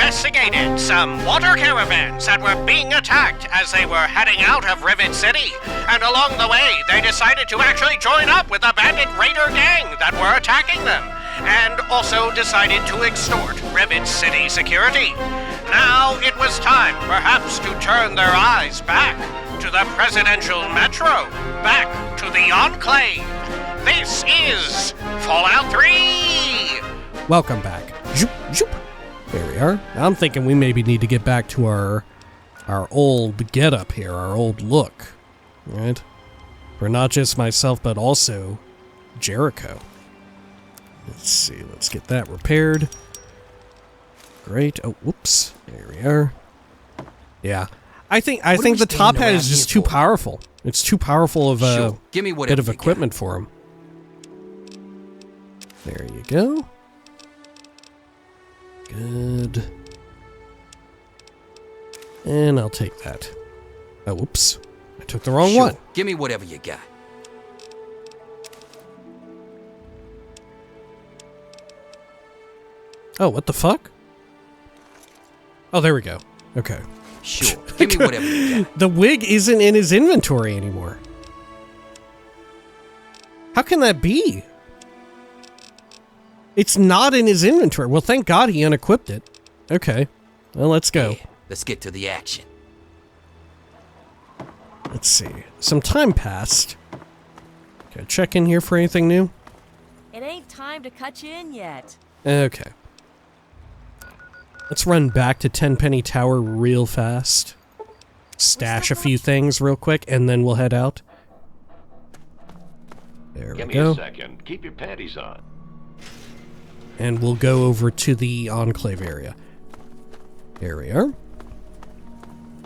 investigated some water caravans that were being attacked as they were heading out of Rivet City, and along the way they decided to actually join up with a bandit raider gang that were attacking them, and also decided to extort Rivet City security. Now it was time, perhaps, to turn their eyes back to the presidential metro, back to the Enclave. This is Fallout 3! Welcome back. Zoop, zoop. There we are. I'm thinking we maybe need to get back to our old getup here, our old look, right? For not just myself, but also Jericho. Let's see. Let's get that repaired. Great. Oh, whoops. There we are. Yeah, I think the top hat is just too powerful. It's too powerful of a bit of equipment for him. There you go. Good. And I'll take that. Oh, whoops. I took the wrong one. Give me whatever you got. Oh, what the fuck? Oh, there we go. Okay. Sure. Give me whatever you got. The wig isn't in his inventory anymore. How can that be? It's not in his inventory. Well, thank God he unequipped it. Okay. Well, let's go. Yeah, let's get to the action. Let's see. Some time passed. Okay, check in here for anything new. It ain't time to cut you in yet. Okay. Let's run back to Tenpenny Tower real fast. Stash a few things real quick, and then we'll head out. There we go. Give me a second. Keep your panties on. And we'll go over to the Enclave area. There we are.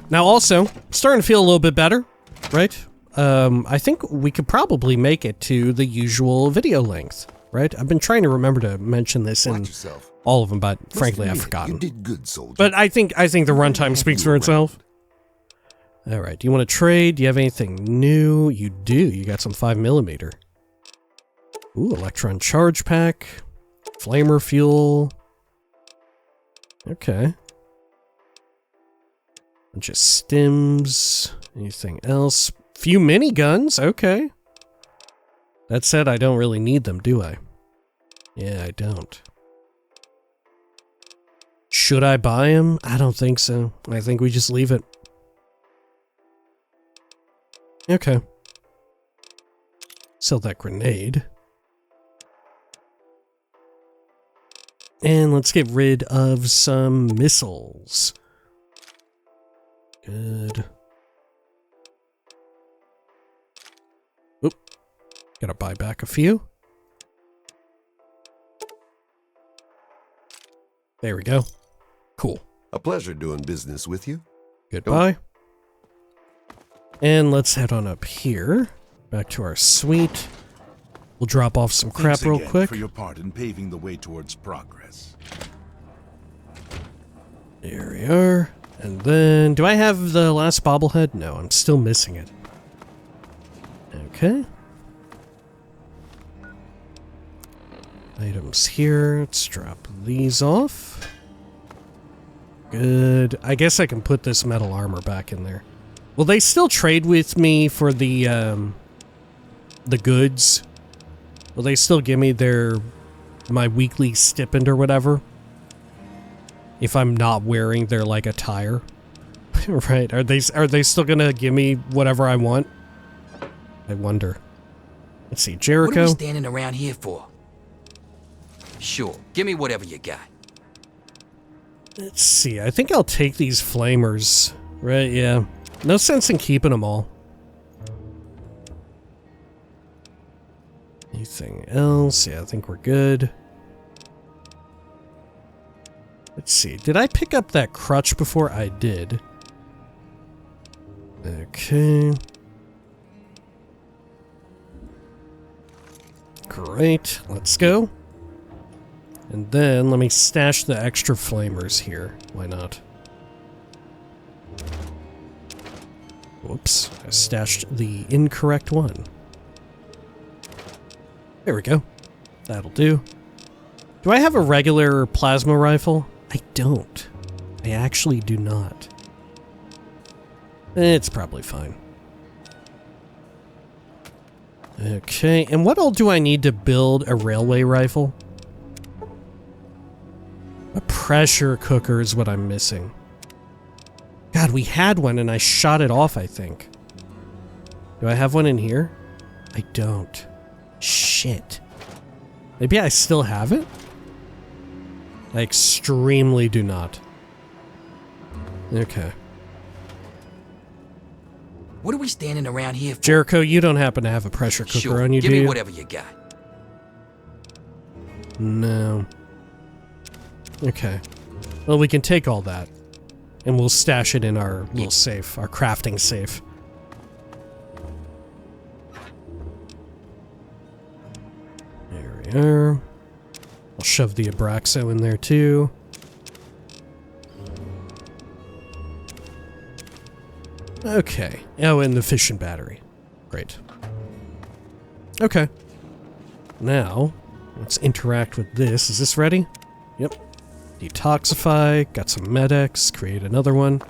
Now also, starting to feel a little bit better, right? I think we could probably make it to the usual video length, right? I've been trying to remember to mention this in all of them, but frankly I've forgotten. You did good, soldier. But I think the runtime speaks for itself. Alright, do you want to trade? Do you have anything new? You do. You got some 5mm. Ooh, electron charge pack. Flamer fuel. Okay. Bunch of stims. Anything else? Few miniguns. Okay. That said, I don't really need them, do I? Yeah, I don't. Should I buy them? I don't think so. I think we just leave it. Okay. Sell that grenade. And let's get rid of some missiles. Good. Oop. Gotta buy back a few. There we go. Cool. A pleasure doing business with you. Goodbye. And let's head on up here. Back to our suite. We'll drop off some crap Thanks real again quick. for your part in paving the way towards progress. There we are. And then, do I have the last bobblehead? No, I'm still missing it. Okay. Items here. Let's drop these off. Good. I guess I can put this metal armor back in there. Will they still trade with me for the goods? Will they still give me my weekly stipend or whatever? If I'm not wearing their, like, attire? Right, are they still gonna give me whatever I want? I wonder. Let's see, Jericho. What are we standing around here for? Sure, give me whatever you got. Let's see, I think I'll take these flamers. Right, yeah. No sense in keeping them all. Anything else? Yeah, I think we're good. Let's see, did I pick up that crutch before? I did. Okay. Great, let's go. And then let me stash the extra flamers here. Why not? Whoops, I stashed the incorrect one. There we go. That'll do. Do I have a regular plasma rifle? I don't. I actually do not. It's probably fine. Okay, and what all do I need to build a railway rifle? A pressure cooker is what I'm missing. God, we had one and I shot it off, I think. Do I have one in here? I don't. Shit. Maybe I still have it? I extremely do not. Okay. What are we standing around here for? Jericho, you don't happen to have a pressure cooker Sure, on you, give do me you? whatever you got. No. Okay. Well, we can take all that. And we'll stash it in our little safe, our crafting safe. There we are. I'll shove the Abraxo in there too. Okay. Oh, and the fission battery. Great. Okay. Now, let's interact with this. Is this ready? Yep. Detoxify. Got some Med-X. Create another one.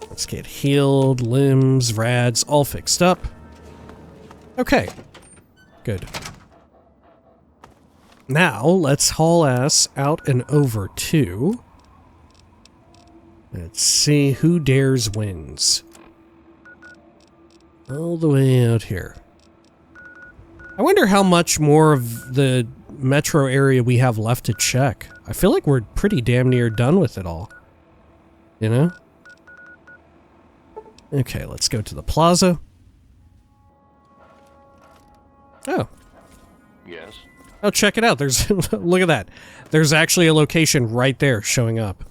Let's get healed. Limbs, rads, all fixed up. Okay. Good. Now, let's haul ass out and over to... Let's see, who dares wins. All the way out here. I wonder how much more of the metro area we have left to check. I feel like we're pretty damn near done with it all. You know? Okay, let's go to the plaza. Oh. Yes? Oh, check it out. There's... look at that. There's actually a location right there showing up.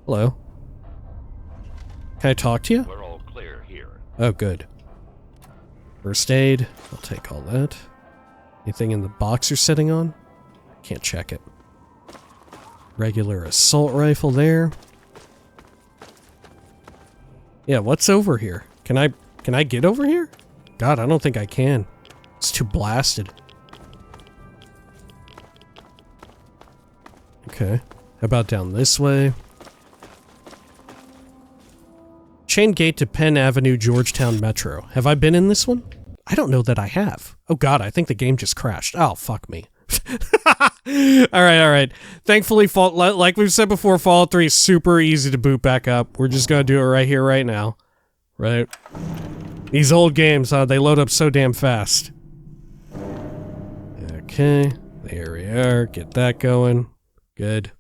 Hello. Can I talk to you? We're all clear here. Oh, good. First aid. I'll take all that. Anything in the box you're sitting on? Can't check it. Regular assault rifle there. Yeah, what's over here? Can I get over here? God, I don't think I can. It's too blasted. Okay. How about down this way? Chain gate to Penn Avenue, Georgetown Metro. Have I been in this one? I don't know that I have. Oh god, I think the game just crashed. Oh, fuck me. Alright. Thankfully, like we've said before, Fallout 3 is super easy to boot back up. We're just gonna do it right here, right now. Right? These old games, they load up so damn fast. Okay, there we are. Get that going. Good.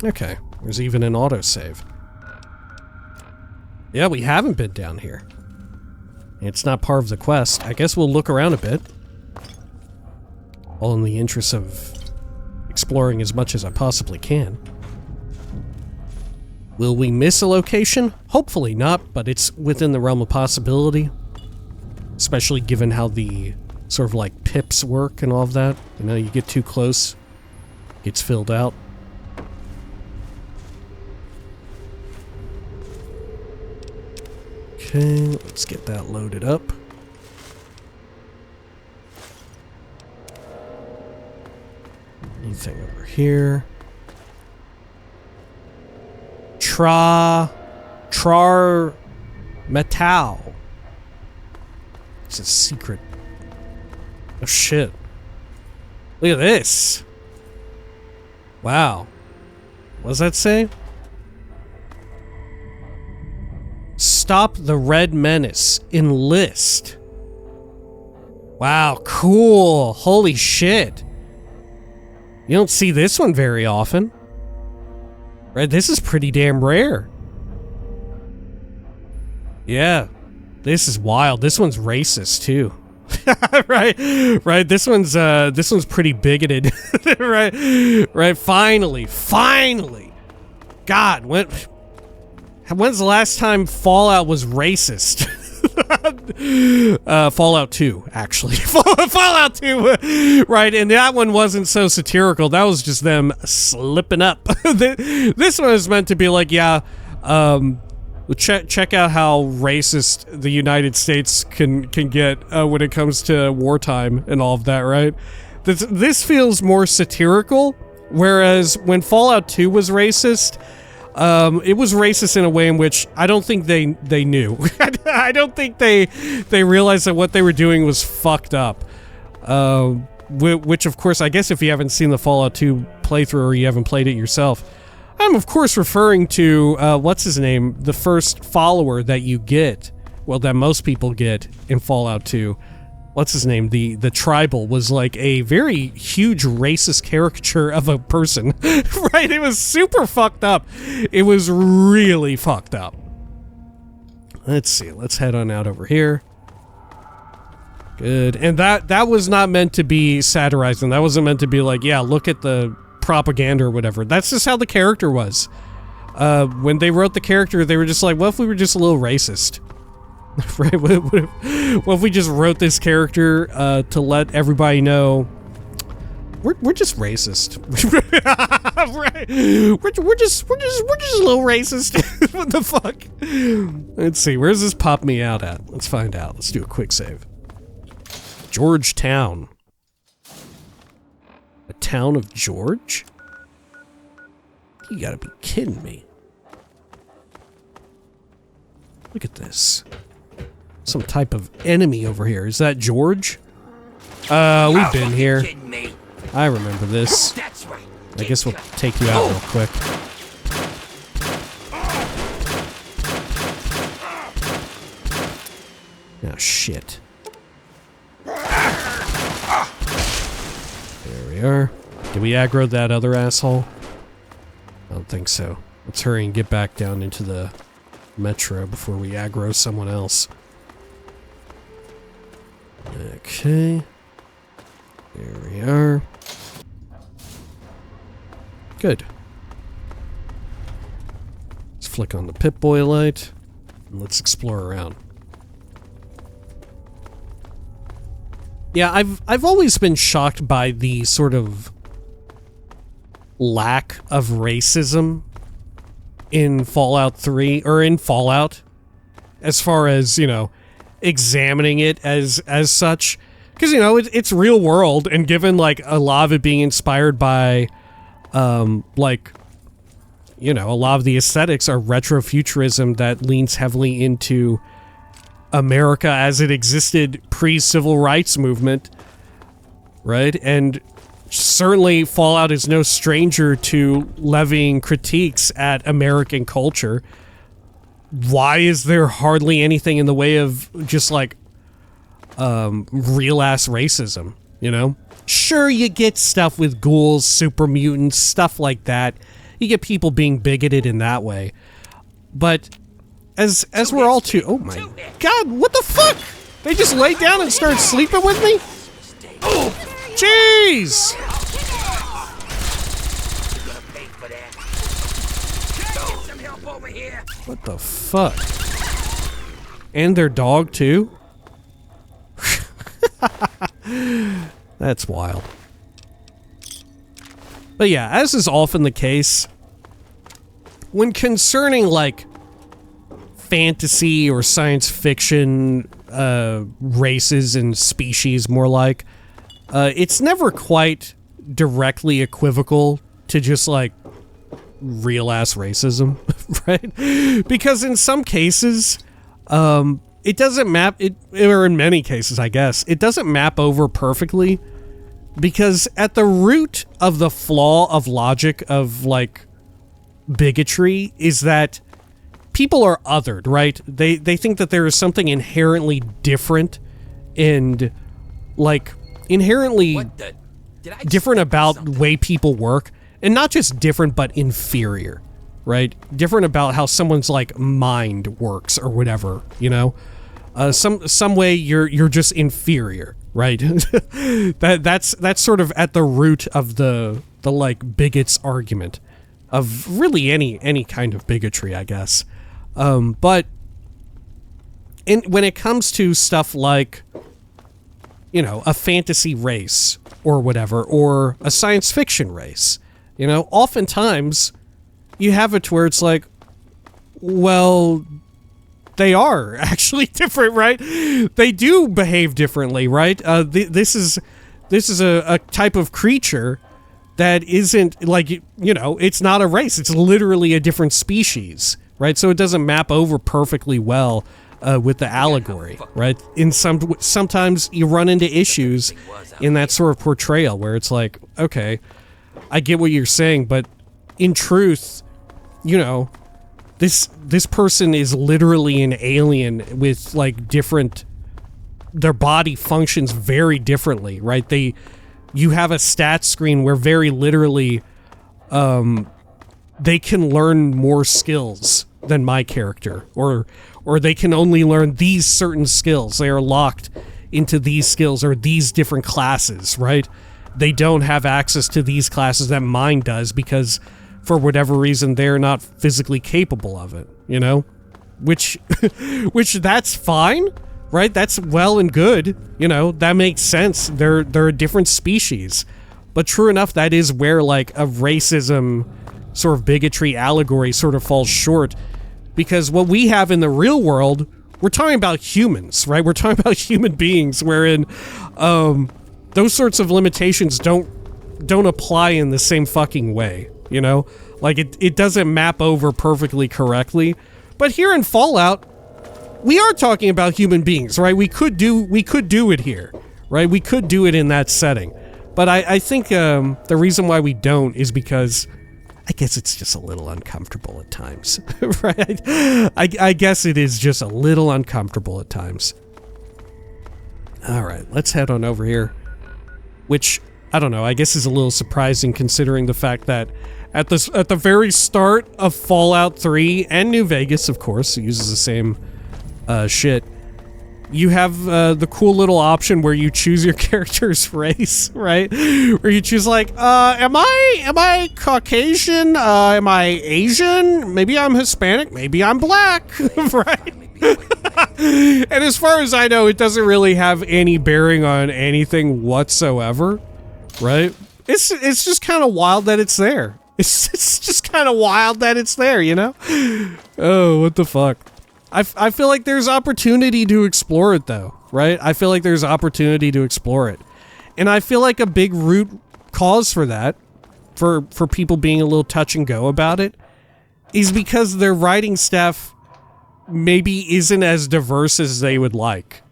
Okay, there's even an autosave. Yeah, we haven't been down here. It's not part of the quest. I guess we'll look around a bit. All in the interest of exploring as much as I possibly can. Will we miss a location? Hopefully not, but it's within the realm of possibility. Especially given how the sort of like pips work and all of that. You know, you get too close, it's filled out. Okay, let's get that loaded up. Anything over here? Trar Metal. It's a secret. Oh shit. Look at this. Wow. What does that say? Stop the Red Menace. Enlist. Wow, cool. Holy shit. You don't see this one very often. Right, this is pretty damn rare. Yeah. This is wild. This one's racist too. right. This one's pretty bigoted. right. Finally. God, when's the last time Fallout was racist? Fallout 2, actually. Fallout 2, right, and that one wasn't so satirical. That was just them slipping up. This one is meant to be like, yeah, check out how racist the United States can get when it comes to wartime and all of that, right? This feels more satirical, whereas when Fallout 2 was racist, it was racist in a way in which I don't think they knew. I don't think they realized that what they were doing was fucked up. Which, of course, I guess if you haven't seen the Fallout 2 playthrough or you haven't played it yourself, I'm, of course, referring to, what's his name? The first follower that you get, well, that most people get in Fallout 2. What's his name? The tribal was like a very huge racist caricature of a person, right? It was super fucked up. It was really fucked up. Let's see. Let's head on out over here. Good. And that was not meant to be satirizing. That wasn't meant to be like, yeah, look at the propaganda or whatever. That's just how the character was. When they wrote the character, they were just like, what if we were just a little racist? Right? What if we just wrote this character to let everybody know we're just racist? Right? We're just a little racist. What the fuck? Let's see. Where's this pop me out at? Let's find out. Let's do a quick save. Georgetown. A town of George? You gotta be kidding me. Look at this. Some type of enemy over here. Is that George? We've been here. I remember this. I guess we'll take you out real quick. Oh, shit. There we are. Did we aggro that other asshole? I don't think so. Let's hurry and get back down into the metro before we aggro someone else. Okay. There we are. Good. Let's flick on the Pip-Boy light, and let's explore around. Yeah, I've always been shocked by the sort of lack of racism in Fallout 3, or in Fallout, as far as, you know, examining it as such. Because, you know, it's real world, and given, like, a lot of it being inspired by, like, you know, a lot of the aesthetics are retrofuturism that leans heavily into America as it existed pre-civil rights movement, right? And certainly Fallout is no stranger to levying critiques at American culture. Why is there hardly anything in the way of just like real-ass racism, you know? Sure, you get stuff with ghouls, super mutants, stuff like that. You get people being bigoted in that way. But as we're all too... Oh my god, what the fuck? They just laid down and started sleeping with me? Oh, jeez! What the fuck? And their dog too? That's wild. But yeah, as is often the case, when concerning like fantasy or science fiction races and species, more like, it's never quite directly equivocal to just like real ass racism, right? Because in some cases, it doesn't map it, or in many cases, I guess, it doesn't map over perfectly, because at the root of the flaw of logic of like bigotry is that people are othered, right? They think that there is something inherently different and like inherently different about the way people work, and not just different but inferior, right? Different about how someone's like mind works or whatever, you know? Some way you're just inferior, right? that's sort of at the root of the like bigot's argument of really any kind of bigotry, I guess. But when it comes to stuff like, you know, a fantasy race or whatever, or a science fiction race, you know, oftentimes you have it to where it's like, well, they are actually different, right? They do behave differently, right? This is this is a type of creature that isn't like, you know, it's not a race. It's literally a different species, right? So it doesn't map over perfectly well with the allegory, right? Sometimes you run into issues in that sort of portrayal where it's like, okay, I get what you're saying, but in truth, you know, this person is literally an alien with like different, their body functions very differently, right? You have a stat screen where very literally they can learn more skills than my character, or they can only learn these certain skills. They are locked into these skills or these different classes, right? They don't have access to these classes that mine does because for whatever reason they're not physically capable of it, you know? Which that's fine, right? That's well and good, you know, that makes sense. They're a different species. But true enough, that is where like a racism sort of bigotry allegory sort of falls short, because what we have in the real world, we're talking about humans, right? We're talking about human beings, wherein those sorts of limitations don't apply in the same fucking way, you know? Like it doesn't map over perfectly correctly. But here in Fallout, we are talking about human beings, right? We could do it here, right? We could do it in that setting. But I think the reason why we don't is because I guess it's just a little uncomfortable at times, right? I guess it is just a little uncomfortable at times. All right, let's head on over here, which, I don't know, I guess is a little surprising considering the fact that at the very start of Fallout 3, and New Vegas, of course, uses the same shit, you have the cool little option where you choose your character's race, right? Where you choose like, am I Caucasian? Am I Asian? Maybe I'm Hispanic. Maybe I'm black, right? And as far as I know, it doesn't really have any bearing on anything whatsoever, right? It's just kind of wild that it's there. It's just kind of wild that it's there, you know? Oh, what the fuck? I feel like there's opportunity to explore it, though, right? I feel like there's opportunity to explore it. And I feel like a big root cause for that, for people being a little touch and go about it, is because their writing staff maybe isn't as diverse as they would like,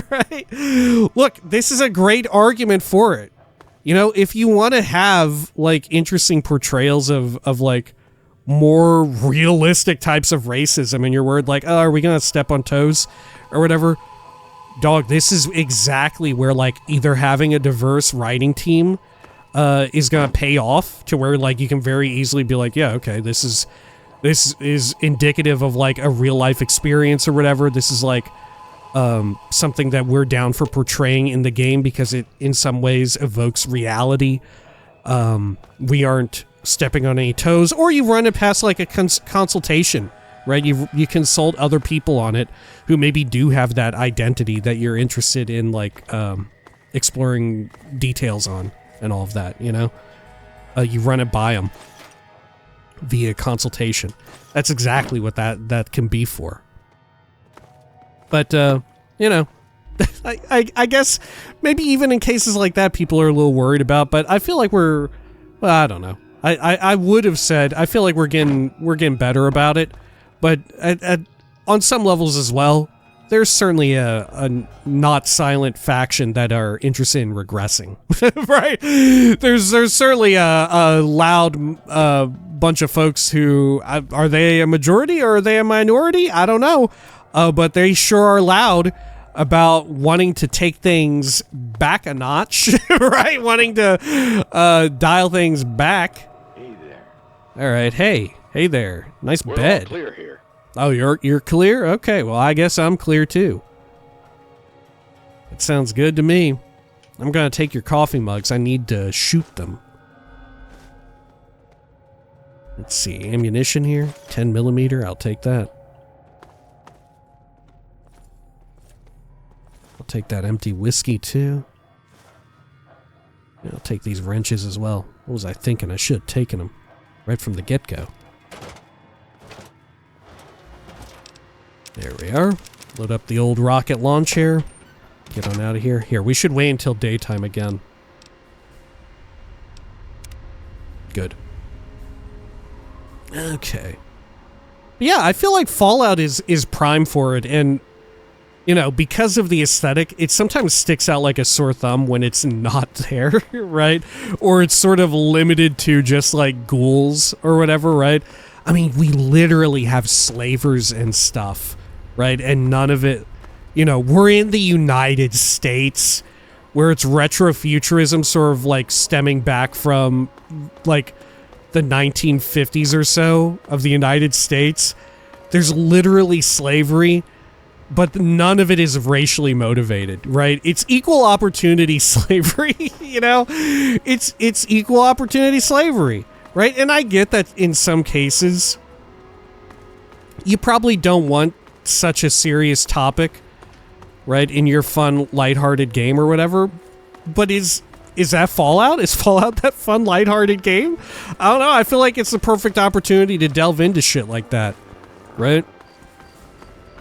right? Look, this is a great argument for it. You know, if you want to have, like, interesting portrayals of like, more realistic types of racism, and you're worried like, oh, are we gonna step on toes or whatever, dog, this is exactly where like either having a diverse writing team is gonna pay off to where like you can very easily be like, yeah, okay, this is indicative of like a real life experience or whatever. This is like something that we're down for portraying in the game because it in some ways evokes reality. We aren't stepping on any toes, or you run it past like a consultation, right? You consult other people on it who maybe do have that identity that you're interested in, like exploring details on and all of that, you know? You run it by them via consultation. That's exactly what that can be for. But you know, I guess maybe even in cases like that people are a little worried about, but I feel like well, I don't know. I would have said I feel like we're getting better about it, but on some levels as well, there's certainly a not silent faction that are interested in regressing, right? There's certainly a loud bunch of folks who are they a majority or are they a minority? I don't know, but they sure are loud about wanting to take things back a notch, right? Wanting to dial things back. Hey there. All right, hey there, nice We're bed. all clear here. Oh, you're clear? Okay, well, I guess I'm clear too. That sounds good to me. I'm gonna take your coffee mugs. I need to shoot them. Let's see, ammunition here, 10mm. I'll take that. I'll take that empty whiskey too. I'll take these wrenches as well. What was I thinking? I should have taken them right from the get-go. There we are. Load up the old rocket launch here. Get on out of here. Here, we should wait until daytime again. Good. Okay. Yeah, I feel like Fallout is prime for it, and you know, because of the aesthetic, it sometimes sticks out like a sore thumb when it's not there, right? Or it's sort of limited to just like ghouls or whatever, right? I mean, we literally have slavers and stuff, right? And none of it, you know, we're in the United States where it's retrofuturism sort of like stemming back from like the 1950s or so of the United States. There's literally slavery, but none of it is racially motivated, right? It's equal opportunity slavery, you know? It's equal opportunity slavery, right? And I get that in some cases, you probably don't want such a serious topic, right, in your fun, lighthearted game or whatever. But is that Fallout? Is Fallout that fun, lighthearted game? I don't know. I feel like it's the perfect opportunity to delve into shit like that, right?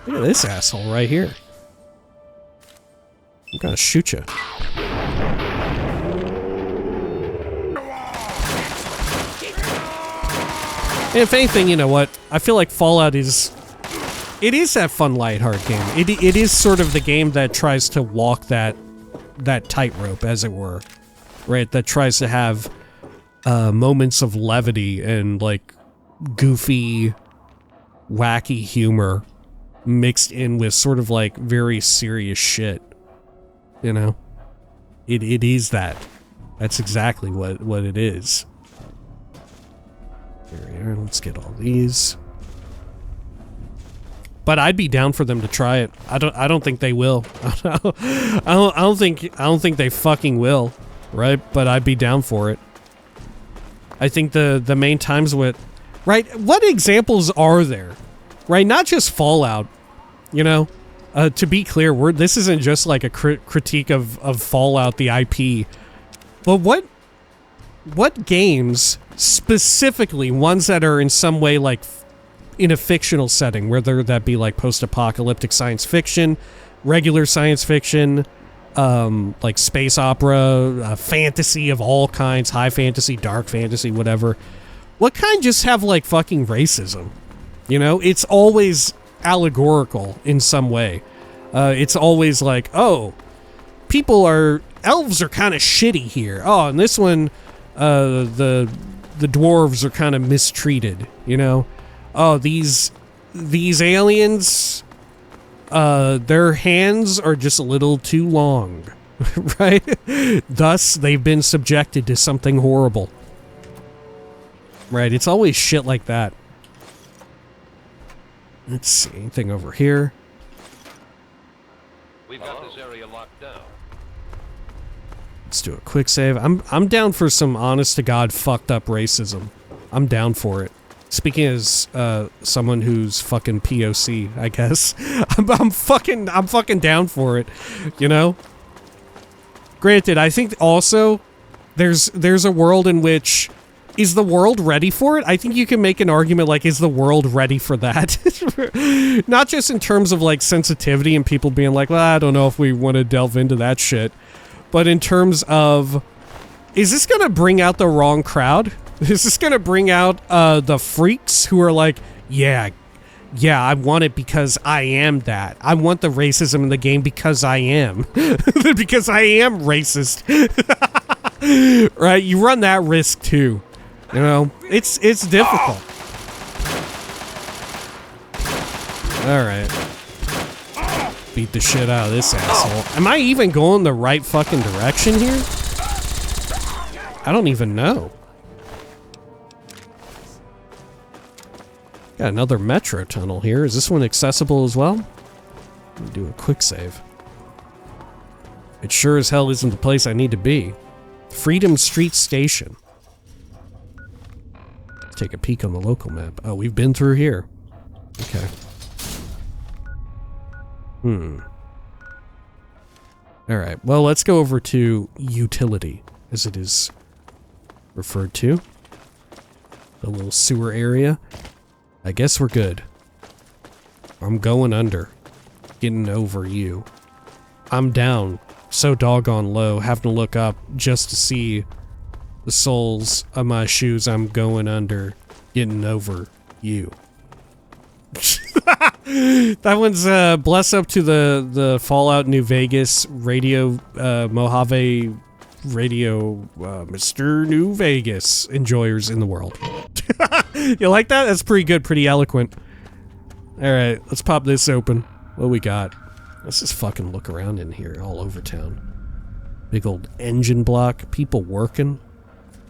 Look at this asshole right here. I'm gonna shoot you. And if anything, you know what? I feel like Fallout is... It is that fun, lighthearted game. It is sort of the game that tries to walk that tightrope, as it were. Right? That tries to have moments of levity and, like, goofy, wacky humor mixed in with sort of like very serious shit, you know? It is that. That's exactly what it is. Here we are. Let's get all these. But I'd be down for them to try it. I don't think they will. I don't think they fucking will, right? But I'd be down for it. I think the main times with, right? What examples are there? Right, not just Fallout, you know. To be clear, this isn't just like a critique of Fallout, the IP. But what games specifically, ones that are in some way like in a fictional setting, whether that be like post-apocalyptic science fiction, regular science fiction, like space opera, fantasy of all kinds, high fantasy, dark fantasy, whatever. What kind just have like fucking racism? You know, it's always allegorical in some way. It's always like, oh, elves are kind of shitty here. Oh, and this one, the dwarves are kind of mistreated, you know? Oh, these aliens, their hands are just a little too long, right? Thus, they've been subjected to something horrible. Right, it's always shit like that. Let's see, anything over here? We've got this area locked down. Let's do a quick save. I'm down for some honest to God fucked up racism. I'm down for it. Speaking as someone who's fucking POC, I guess. I'm fucking down for it, you know? Granted, I think also there's a world in which, is the world ready for it? I think you can make an argument like, is the world ready for that? Not just in terms of like sensitivity and people being like, well, I don't know if we want to delve into that shit. But in terms of, is this going to bring out the wrong crowd? Is this going to bring out the freaks who are like, yeah, I want it because I am that. I want the racism in the game because I am. Because I am racist. Right? You run that risk too. You know, it's difficult. Alright. Beat the shit out of this asshole. Am I even going the right fucking direction here? I don't even know. Got another metro tunnel here. Is this one accessible as well? Let me do a quick save. It sure as hell isn't the place I need to be. Freedom Street Station. Let's take a peek on the local map. Oh, we've been through here. Okay. Alright, well, let's go over to utility, as it is referred to. The little sewer area. I guess we're good. I'm going under. Getting over you. I'm down so doggone low, having to look up just to see the soles of my shoes I'm going under, getting over you. That one's bless up to the Fallout New Vegas radio Mojave radio Mr. New Vegas enjoyers in the world. You like that? That's pretty good, pretty eloquent. Alright, let's pop this open. What we got? Let's just fucking look around in here all over town. Big old engine block, people working.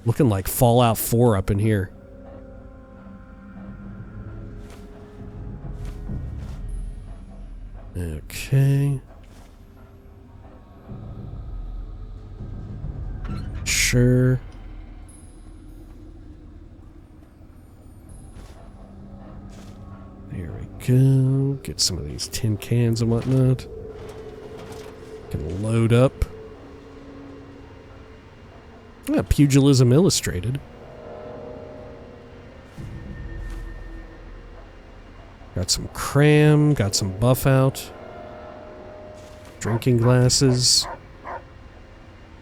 Looking like Fallout 4 up in here. Okay. Sure. There we go. Get some of these tin cans and whatnot. Can load up. Yeah, Pugilism Illustrated. Got some cram, got some buff out. Drinking glasses.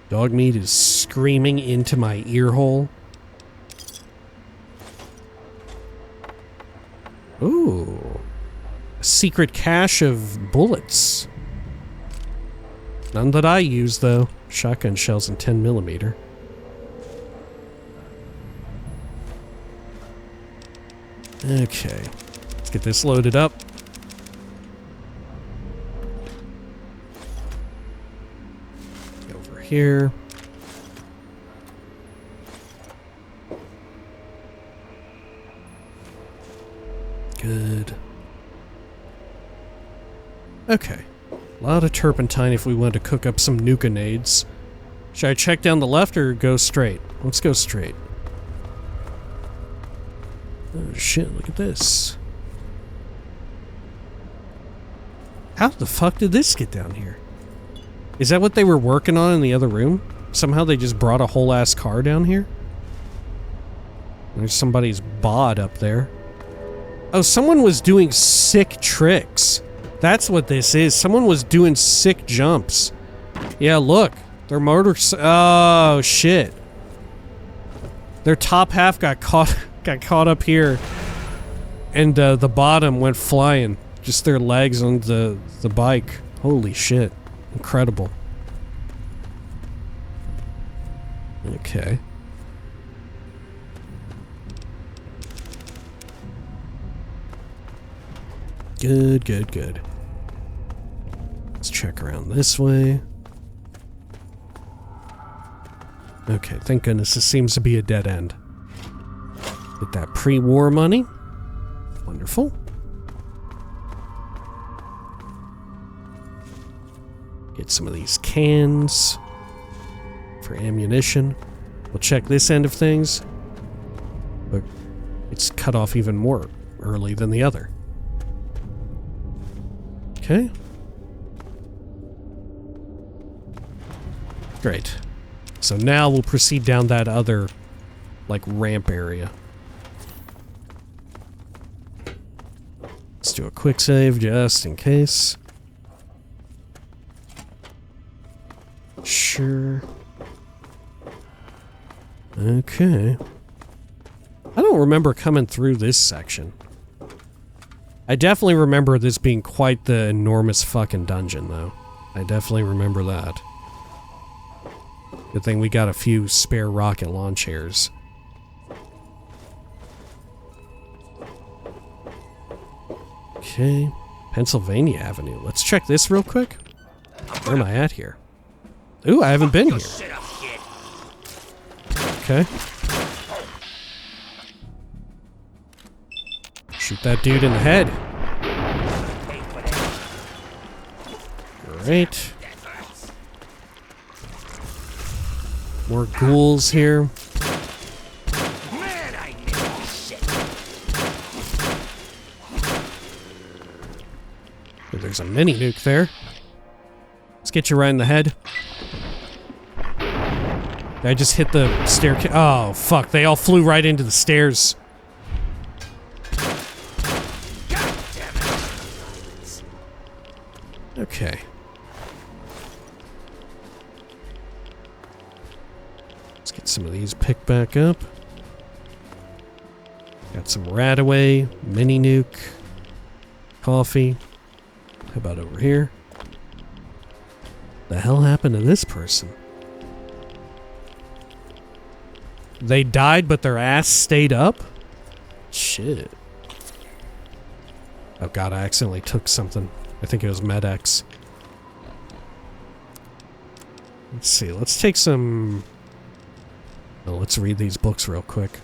Dog meat is screaming into my ear hole. Ooh. A secret cache of bullets. None that I use, though. Shotgun shells and 10mm. Okay. Let's get this loaded up. Over here. Good. Okay. A lot of turpentine if we want to cook up some nuke-nades. Should I check down the left or go straight? Let's go straight. Oh shit, look at this. How the fuck did this get down here? Is that what they were working on in the other room? Somehow they just brought a whole ass car down here? There's somebody's bod up there. Oh, someone was doing sick tricks. That's what this is. Someone was doing sick jumps. Yeah, look. Their motor... Oh, shit. Their top half got caught up here. And the bottom went flying. Just their legs on the bike. Holy shit. Incredible. Okay. Good, good, good. Let's check around this way. Okay, thank goodness this seems to be a dead end. Get that pre-war money. Wonderful. Get some of these cans for ammunition. We'll check this end of things. But it's cut off even more early than the other. Okay. Great. So now we'll proceed down that other, like, ramp area. Let's do a quick save just in case. Sure. Okay. I don't remember coming through this section. I definitely remember this being quite the enormous fucking dungeon, though. I definitely remember that. Good thing we got a few spare rocket launchers. Okay. Pennsylvania Avenue. Let's check this real quick. Where am I at here? Ooh, I haven't been here. Okay. Shoot that dude in the head. Great. More ghouls here. Oh, there's a mini nuke there. Let's get you right in the head. I just hit the staircase. Oh, fuck. They all flew right into the stairs. Okay. some of these picked back up. Got some Radaway, mini nuke, coffee. How about over here? The hell happened to this person? They died, but their ass stayed up? Shit. Oh god, I accidentally took something. I think it was Med-X. Let's see, let's take some... Oh, let's read these books real quick.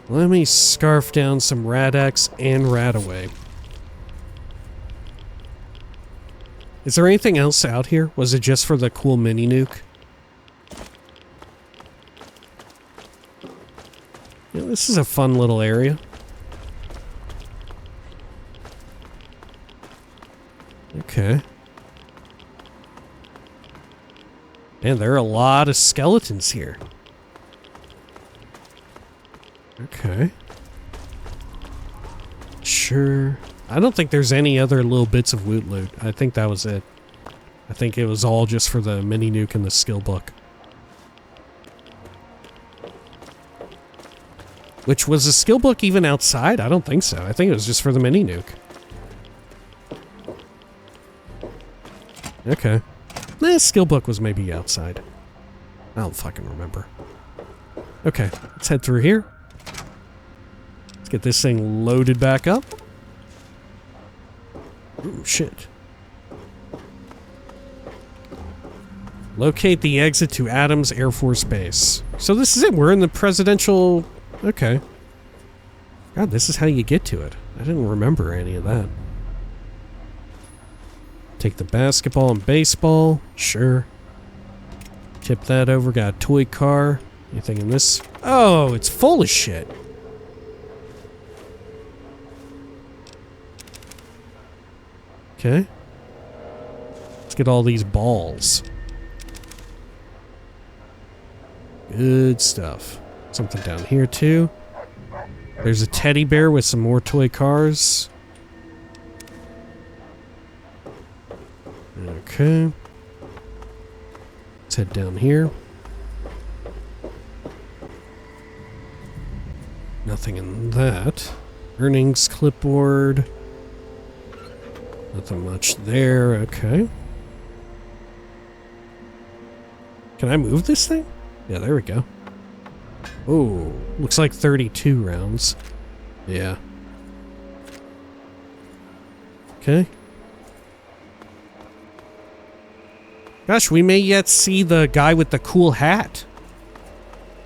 Let me scarf down some Rad-X and Radaway. Is there anything else out here? Was it just for the cool mini nuke? Yeah, this is a fun little area. Okay. Man, there are a lot of skeletons here. Okay. Sure. I don't think there's any other little bits of loot. I think that was it. I think it was all just for the mini nuke and the skill book. Which, was the skill book even outside? I don't think so. I think it was just for the mini nuke. Okay. The skill book was maybe outside. I don't fucking remember. Okay, let's head through here. Let's get this thing loaded back up. Ooh, shit. Locate the exit to Adams Air Force Base. So this is it. We're in the presidential... Okay. God, this is how you get to it. I didn't remember any of that. Take the basketball and baseball. Sure. Tip that over. Got a toy car. Anything in this? Oh, it's full of shit. Okay. Let's get all these balls. Good stuff. Something down here too. There's a teddy bear with some more toy cars. Okay. Let's head down here. Nothing in that. Earnings clipboard. Nothing much there. Okay. Can I move this thing? Yeah, there we go. Oh, looks like 32 rounds. Yeah. Okay. Gosh, we may yet see the guy with the cool hat.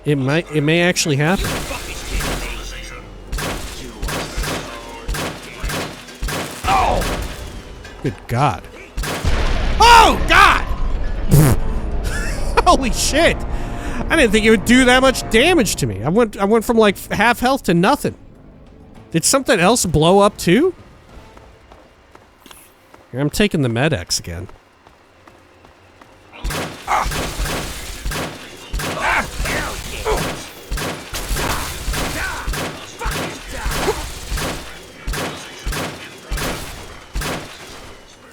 It may actually happen. Oh! Good God. Oh, God! Holy shit! I didn't think it would do that much damage to me. I went from like half health to nothing. Did something else blow up too? Here, I'm taking the Med-X again.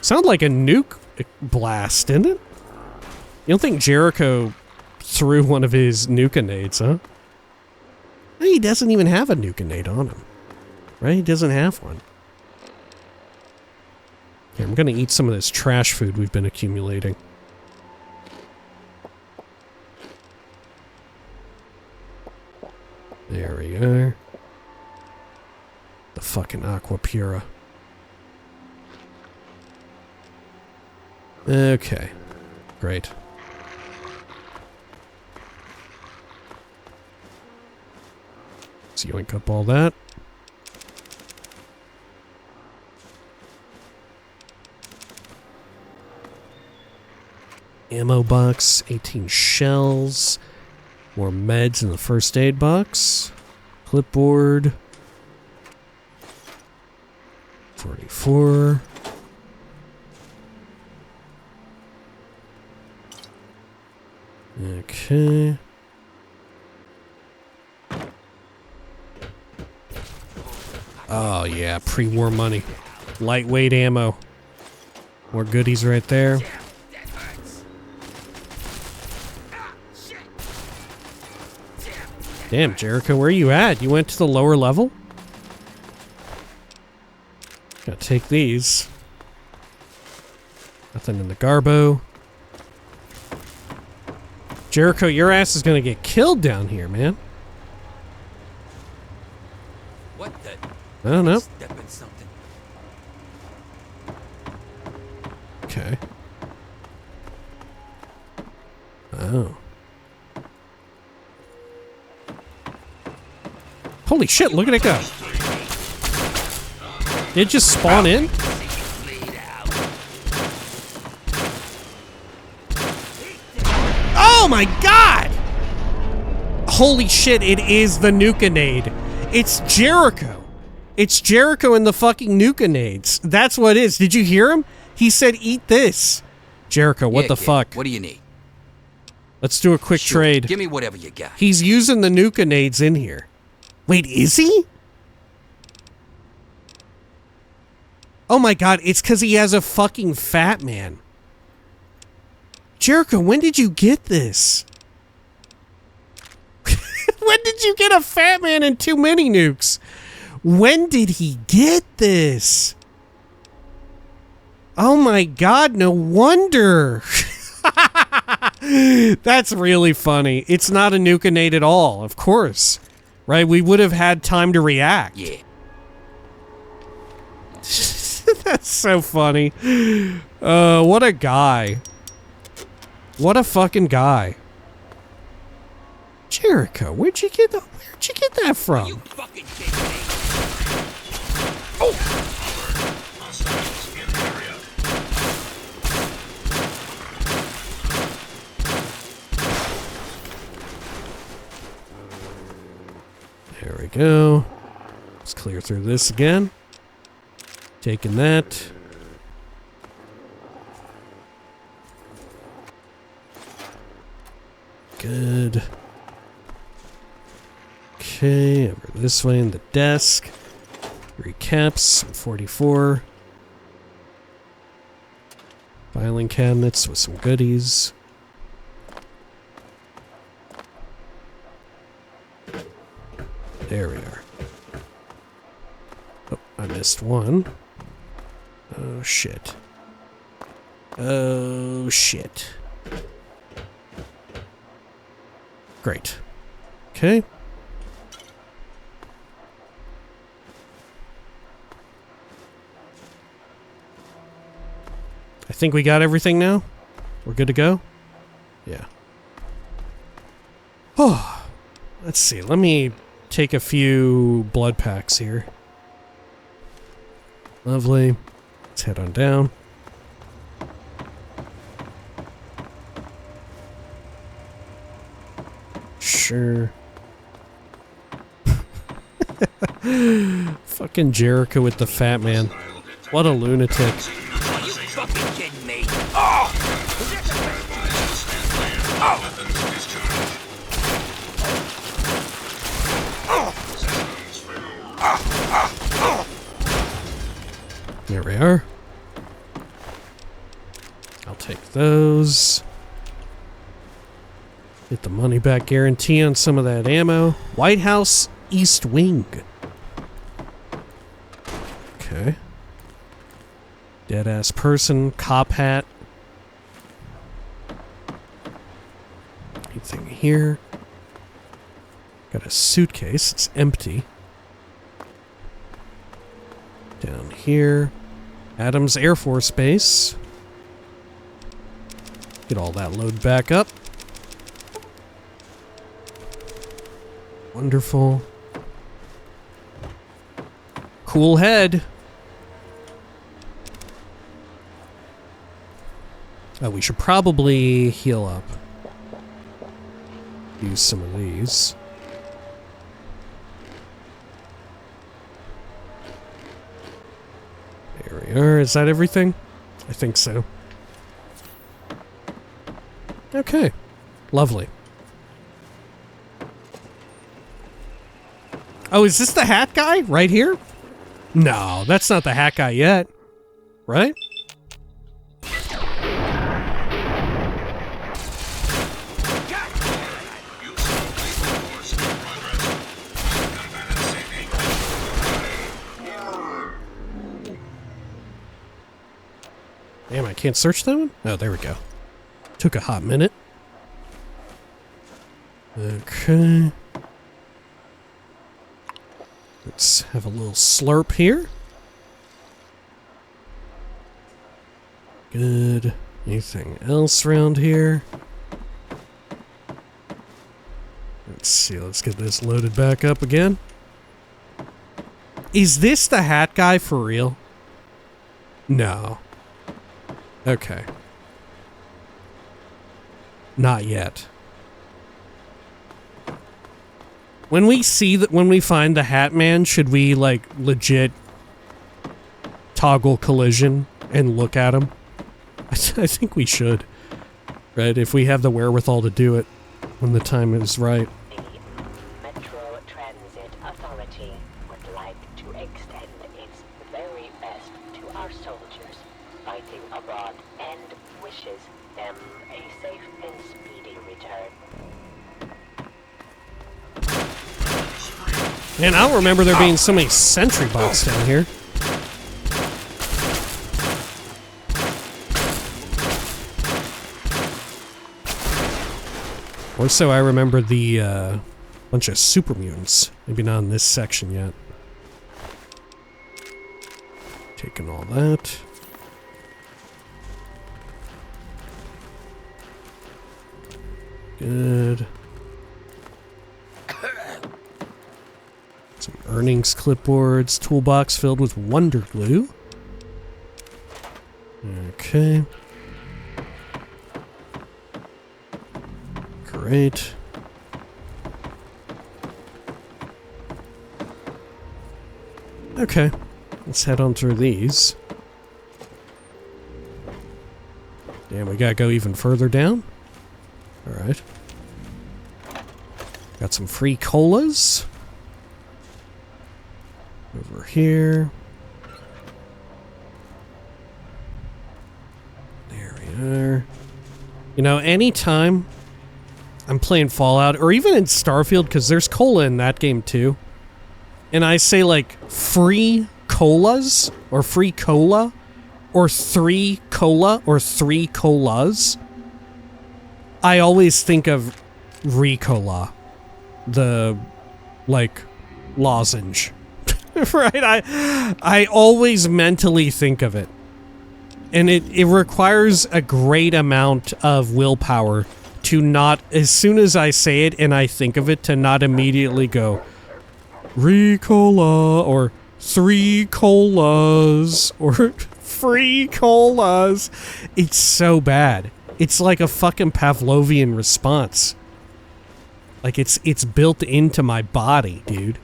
Sound like a nuke blast, didn't it? You don't think Jericho threw one of his nuke-nades, huh? He doesn't even have a nuke-nade on him. Right? He doesn't have one. Okay, I'm gonna eat some of this trash food we've been accumulating. There we are. The fucking Aqua Pura. Okay. Great. Let's yoink up all that. Ammo box, 18 shells. More meds in the first aid box. Clipboard. 44. Okay. Oh yeah, pre-war money. Lightweight ammo. More goodies right there. Damn, Jericho, where are you at? You went to the lower level? Gotta take these. Nothing in the garbo. Jericho, your ass is gonna get killed down here, man. What the? I don't know. Step in something. Okay. Oh. Holy shit, look at it go. Did it just spawn in? Oh my god! Holy shit, it is the Nuke-a-nade. It's Jericho. It's Jericho and the fucking Nuke-a-nades. That's what it is. Did you hear him? He said, eat this. Jericho, what Yeah, the kid. fuck? What do you need? Let's do a quick Sure. trade. Give me whatever you got. He's using the Nuke-a-nades in here. Wait, is he? Oh my god, it's because he has a fucking fat man. Jericho, when did you get this? When did you get a fat man and too many nukes? When did he get this? Oh my god, no wonder. That's really funny. It's not a Nuke-a-nade at all, of course. Right? We would have had time to react. Yeah. That's so funny. What a guy. What a fucking guy. Jericho, where'd you get that from? You fucking kidding me? There we go. Let's clear through this again. Taking that. Good. Okay, over this way in the desk. Recaps, 44. Filing cabinets with some goodies. There we are. Oh, I missed one. Oh, shit. Oh, shit. Great. Okay. I think we got everything now. We're good to go? Yeah. Oh, let's see. Let me take a few blood packs here. Lovely. Let's head on down. Sure. Fucking Jericho with the fat man. What a lunatic. Are you fucking kidding me? Oh! There we are. I'll take those. Get the money back guarantee on some of that ammo. White House East Wing. Okay. Dead-ass person. Cop hat. Anything here? Got a suitcase. It's empty. Down here. Adams Air Force Base. Get all that load back up. Wonderful. Cool head. Oh, we should probably heal up. Use some of these. There we are. Is that everything? I think so. Okay. Lovely. Oh, is this the hat guy right here? No, that's not the hat guy yet. Right? Damn, I can't search that one? Oh, there we go. Took a hot minute. Okay. Let's have a little slurp here. Good. Anything else around here? Let's see, let's get this loaded back up again. Is this the hat guy for real? No. Okay. Not yet. When we find the Hat Man, should we, like, legit toggle collision and look at him? I think we should. Right? If we have the wherewithal to do it when the time is right. The Metro Transit Authority would like to extend its very best to our soldiers fighting abroad and wishes them a safe and speedy return. Man, I don't remember there being so many sentry bots down here. Or so I remember the bunch of super mutants. Maybe not in this section yet. Taking all that. Good. Some earnings clipboards, toolbox filled with wonder glue. Okay. Great. Okay, let's head on through these. Damn, we gotta go even further down. Alright. Got some free colas. Over here. There we are. You know, anytime I'm playing Fallout, or even in Starfield, because there's cola in that game too, and I say like free colas, or free cola, or 3 cola, or 3 colas, I always think of Ricola, the, like, lozenge. Right? I always mentally think of it. And it requires a great amount of willpower to not, as soon as I say it and I think of it, to not immediately go, Ricola, or 3 colas, or free colas. It's so bad. It's like a fucking Pavlovian response. Like it's built into my body, dude.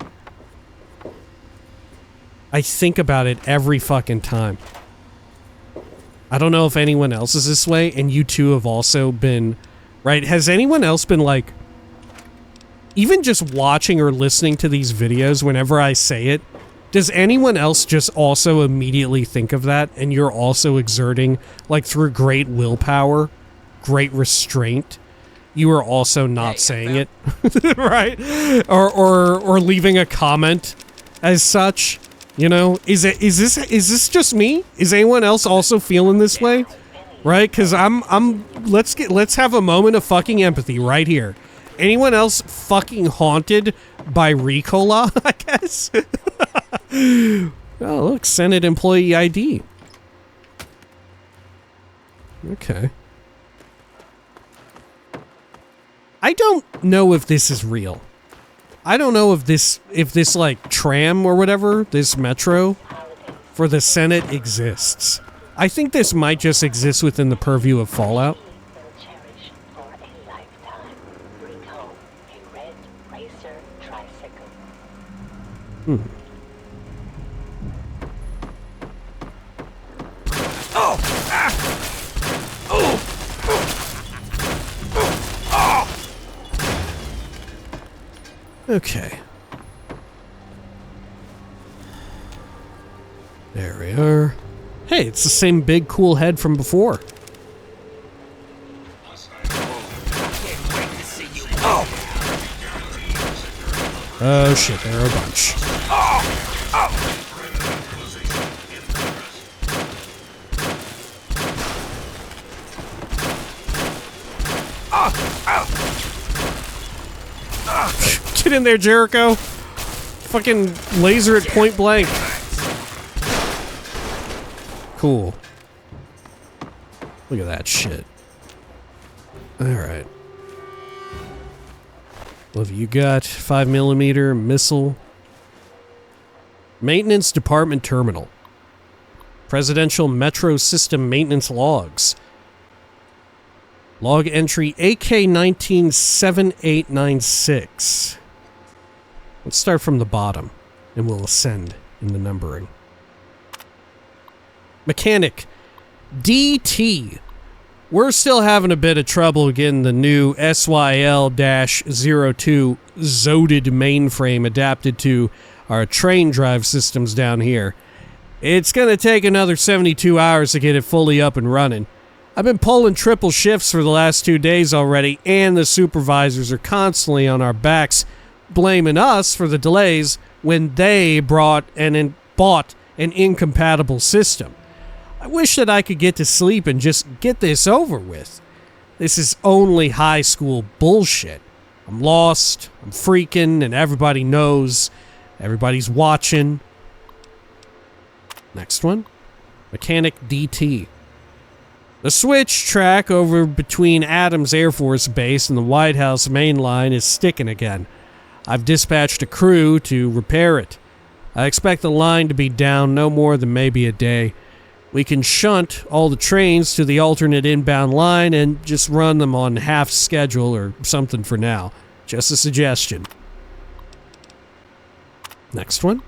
I think about it every fucking time. I don't know if anyone else is this way, and you two have also been, right? Has anyone else been like, even just watching or listening to these videos whenever I say it, does anyone else just also immediately think of that, and you're also exerting, like through great willpower, great restraint, you are also not saying it, right? Or leaving a comment as such? You know, is this just me? Is anyone else also feeling this way? Right? Because let's have a moment of fucking empathy right here. Anyone else fucking haunted by Ricola, I guess? Oh, look, Senate employee ID. Okay. I don't know if this is real. I don't know if this like tram or whatever, this metro for the Senate exists. I think this might just exist within the purview of Fallout. Okay. There we are. Hey, it's the same big cool head from before. Oh shit, there are a bunch. shit in there, Jericho. Fucking laser at point blank. Cool. Look at that shit. Alright. What have you got? 5mm missile. Maintenance Department Terminal. Presidential Metro System Maintenance Logs. Log entry AK-197896. Let's start from the bottom, and we'll ascend in the numbering. Mechanic DT. We're still having a bit of trouble getting the new SYL-02 Zoted mainframe adapted to our train drive systems down here. It's gonna take another 72 hours to get it fully up and running. I've been pulling triple shifts for the last 2 days already, and the supervisors are constantly on our backs, blaming us for the delays when they bought an incompatible system. I wish that I could get to sleep and just get this over with. This is only high school bullshit. I'm lost, I'm freaking, and everybody knows. Everybody's watching. Next one. Mechanic DT. The switch track over between Adams Air Force Base and the White House main line is sticking again. I've dispatched a crew to repair it. I expect the line to be down no more than maybe a day. We can shunt all the trains to the alternate inbound line and just run them on half schedule or something for now. Just a suggestion. Next one.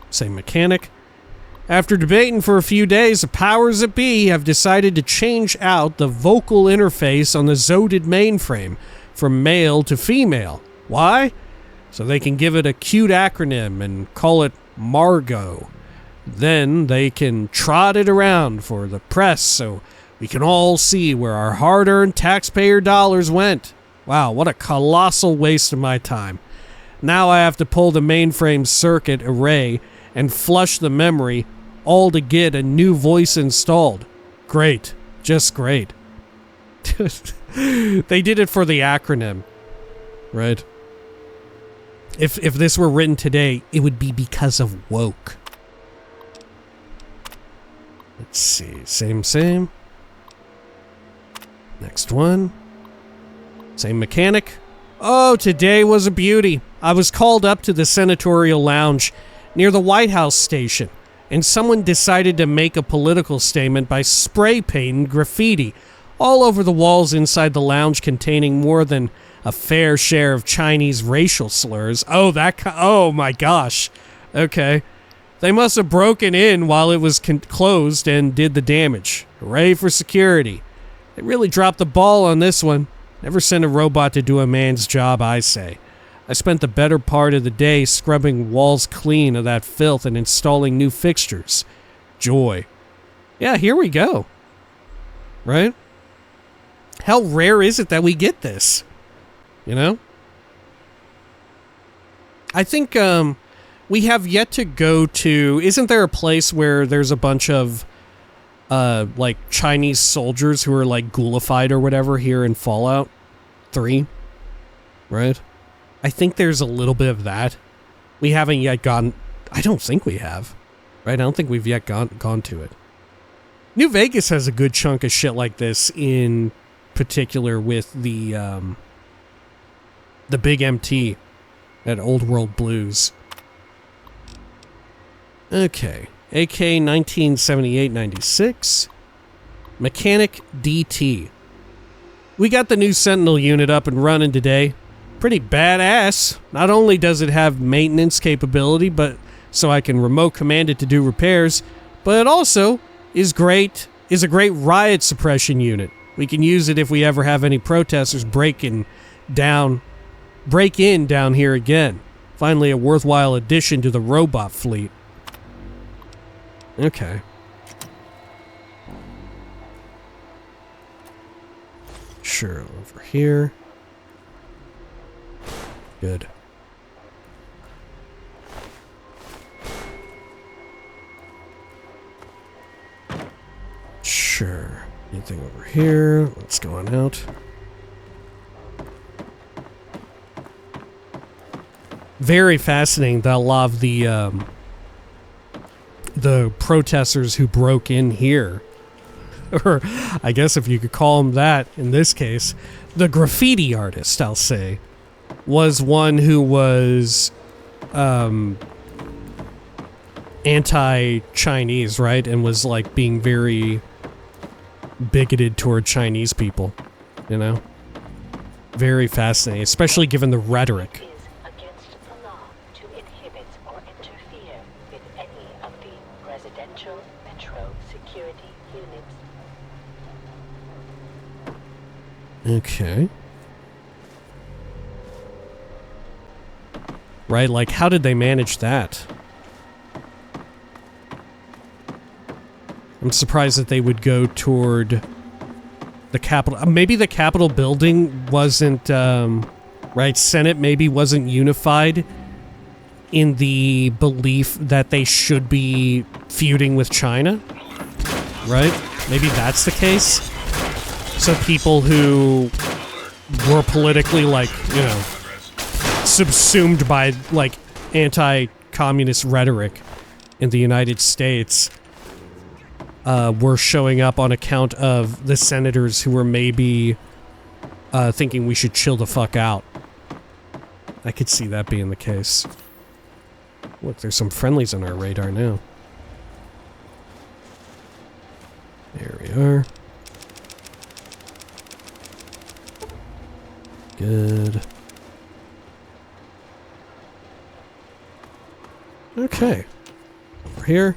Same mechanic. After debating for a few days, the powers that be have decided to change out the vocal interface on the Zoted mainframe from male to female. Why? So they can give it a cute acronym and call it M.A.R.Go. Then they can trot it around for the press so we can all see where our hard-earned taxpayer dollars went. Wow, what a colossal waste of my time. Now I have to pull the mainframe circuit array and flush the memory, all to get a new voice installed. Great. Just great. They did it for the acronym, right? If this were written today, it would be because of woke. Let's see. Same. Next one. Same mechanic. Oh, today was a beauty. I was called up to the senatorial lounge near the White House station, and someone decided to make a political statement by spray painting graffiti all over the walls inside the lounge, containing more than a fair share of Chinese racial slurs. Oh my gosh. Okay. They must have broken in while it was closed and did the damage. Hooray for security. They really dropped the ball on this one. Never send a robot to do a man's job, I say. I spent the better part of the day scrubbing walls clean of that filth and installing new fixtures. Joy. Yeah, here we go. Right? How rare is it that we get this? You know? I think we have yet to go to... Isn't there a place where there's a bunch of like Chinese soldiers who are like ghoulified or whatever here in Fallout 3? Right? I think there's a little bit of that. We haven't yet gone... I don't think we have. Right? I don't think we've yet gone to it. New Vegas has a good chunk of shit like this, in particular with the Big MT at Old World Blues. Okay. AK-1978-96. Mechanic DT. We got the new Sentinel unit up and running today. Pretty badass. Not only does it have maintenance capability, but so I can remote command it to do repairs, but it also is a great riot suppression unit. We can use it if we ever have any protesters break in down here again. Finally, a worthwhile addition to the robot fleet. Okay. Sure, over here. Good. Sure. Anything over here? Let's go on out. very fascinating that a lot of the protesters who broke in here, or I guess if you could call them that in this case, the graffiti artist, I'll say, was one who was anti-Chinese, right? And was like being very bigoted toward Chinese people, you know? Very fascinating, especially given the rhetoric. It is against the law to inhibit or interfere with any of the residential metro security units. Okay. Right, like, how did they manage that? I'm surprised that they would go toward the Capitol. Maybe the Capitol building wasn't, right, Senate maybe wasn't unified in the belief that they should be feuding with China, right? Maybe that's the case. So people who were politically, like, you know, subsumed by, like, anti-communist rhetoric in the United States were showing up on account of the senators who were maybe thinking we should chill the fuck out. I could see that being the case. Look, there's some friendlies on our radar now. There we are. Good. Okay. Over here.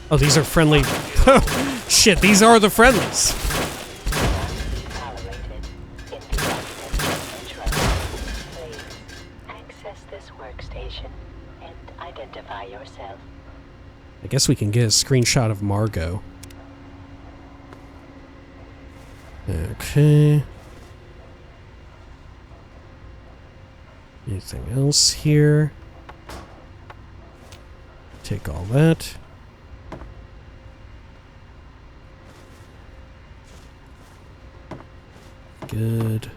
Oh, these are friendly. Shit, these are the friendlies. Please access this workstation and identify yourself. I guess we can get a screenshot of M.A.R.Go. Okay. Anything else here? Take all that. Good.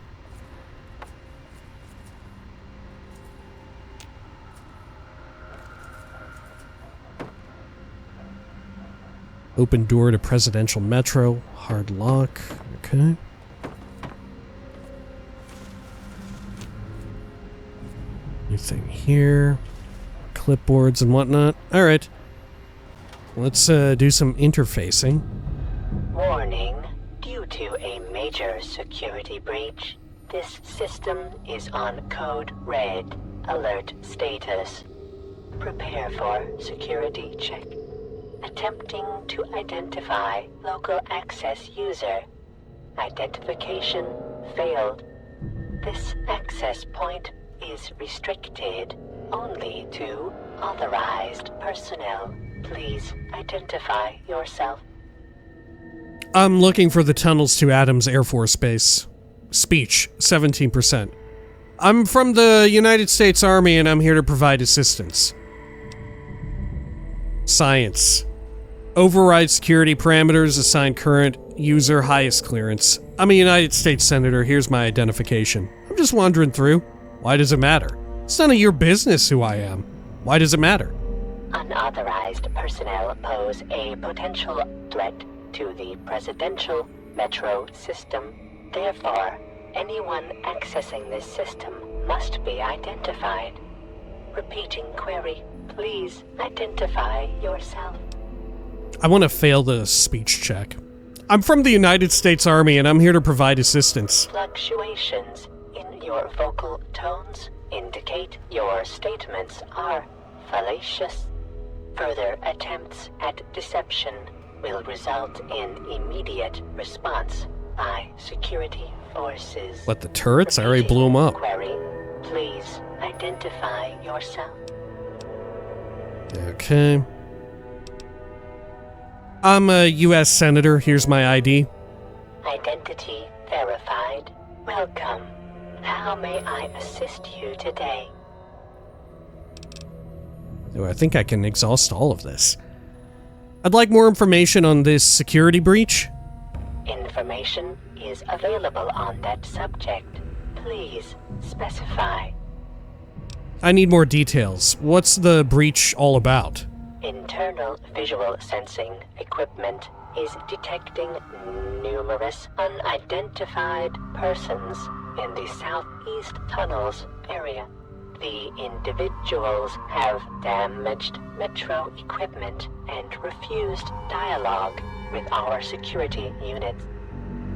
Open door to presidential metro. Hard lock. Okay. Anything here? Clipboards and whatnot. Alright. Let's do some interfacing. Warning. Due to a major security breach, this system is on code red. Alert status. Prepare for security check. Attempting to identify local access user. Identification failed. This access point is restricted only to authorized personnel. Please identify yourself. I'm looking for the tunnels to Adams Air Force Base. Speech, 17%. I'm from the United States Army and I'm here to provide assistance. Science. Override security parameters, assign current user highest clearance. I'm a United States Senator, here's my identification. I'm just wandering through. Why does it matter? It's none of your business who I am. Why does it matter? Unauthorized personnel pose a potential threat to the presidential metro system. Therefore, anyone accessing this system must be identified. Repeating query. Please identify yourself. I want to fail the speech check. I'm from the United States Army and I'm here to provide assistance. Fluctuations in your vocal tones indicate your statements are fallacious. Further attempts at deception will result in immediate response by security forces. What, the turrets? I already blew them up. Query. Please identify yourself. Okay. I'm a U.S. Senator. Here's my ID. Identity verified. Welcome. How may I assist you today? Oh, I think I can exhaust all of this. I'd like more information on this security breach. Information is available on that subject. Please specify. I need more details. What's the breach all about? Internal visual sensing equipment is detecting numerous unidentified persons in the southeast tunnels area. The individuals have damaged metro equipment and refused dialogue with our security units.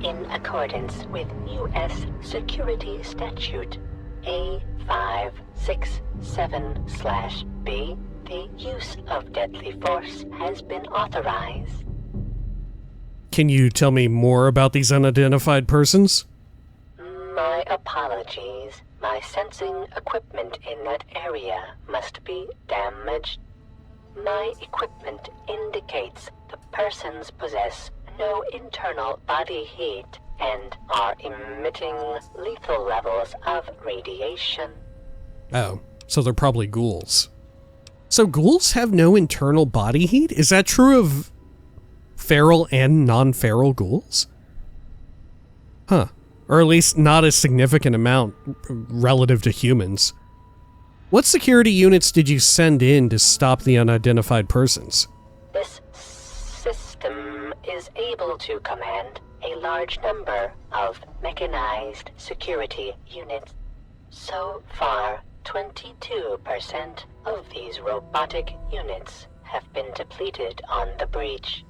In accordance with U.S. Security Statute A567/B, the use of deadly force has been authorized. Can you tell me more about these unidentified persons? My apologies. My sensing equipment in that area must be damaged. My equipment indicates the persons possess no internal body heat and are emitting lethal levels of radiation. Oh, so they're probably ghouls. So ghouls have no internal body heat? Is that true of feral and non-feral ghouls? Huh. Or at least not a significant amount relative to humans. What security units did you send in to stop the unidentified persons? This system is able to command a large number of mechanized security units. So far, 22% of these robotic units have been depleted on the breach.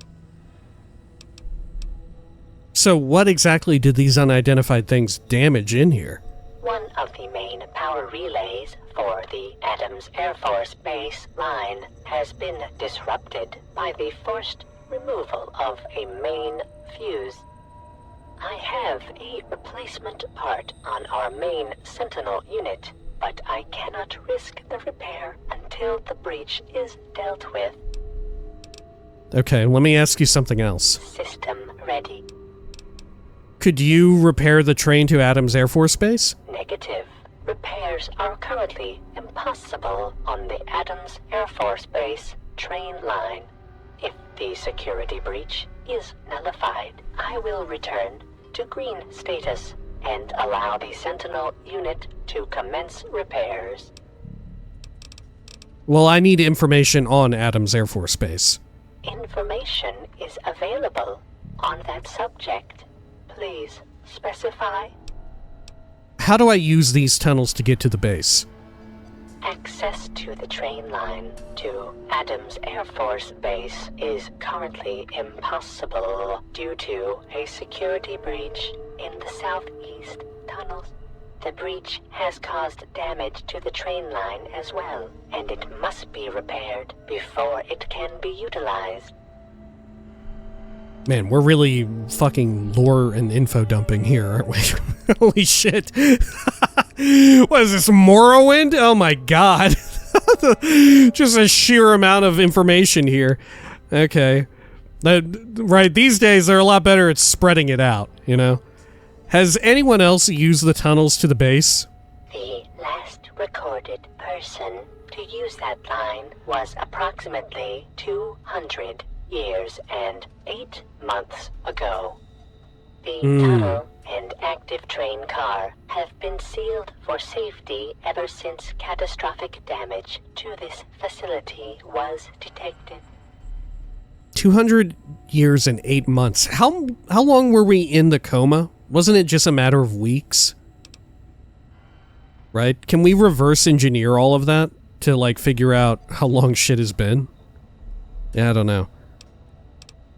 So what exactly did these unidentified things damage in here? One of the main power relays for the Adams Air Force Base line has been disrupted by the forced removal of a main fuse. I have a replacement part on our main Sentinel unit, but I cannot risk the repair until the breach is dealt with. Okay, let me ask you something else. System ready. Could you repair the train to Adams Air Force Base? Negative. Repairs are currently impossible on the Adams Air Force Base train line. If the security breach is nullified, I will return to green status and allow the Sentinel unit to commence repairs. Well, I need information on Adams Air Force Base. Information is available on that subject. Please specify. How do I use these tunnels to get to the base? Access to the train line to Adams Air Force Base is currently impossible due to a security breach in the southeast tunnels. The breach has caused damage to the train line as well, and it must be repaired before it can be utilized. Man, we're really fucking lore and info dumping here, aren't we? Holy shit. What is this, Morrowind? Oh my god. Just a sheer amount of information here. Okay. Right, these days they're a lot better at spreading it out, you know? Has anyone else used the tunnels to the base? The last recorded person to use that line was approximately 200 years and 8 months ago. The tunnel and active train car have been sealed for safety ever since catastrophic damage to this facility was detected. 200 years and 8 months. How long were we in the coma? Wasn't it just a matter of weeks? Right? Can we reverse engineer all of that to, like, figure out how long shit has been? Yeah, I don't know.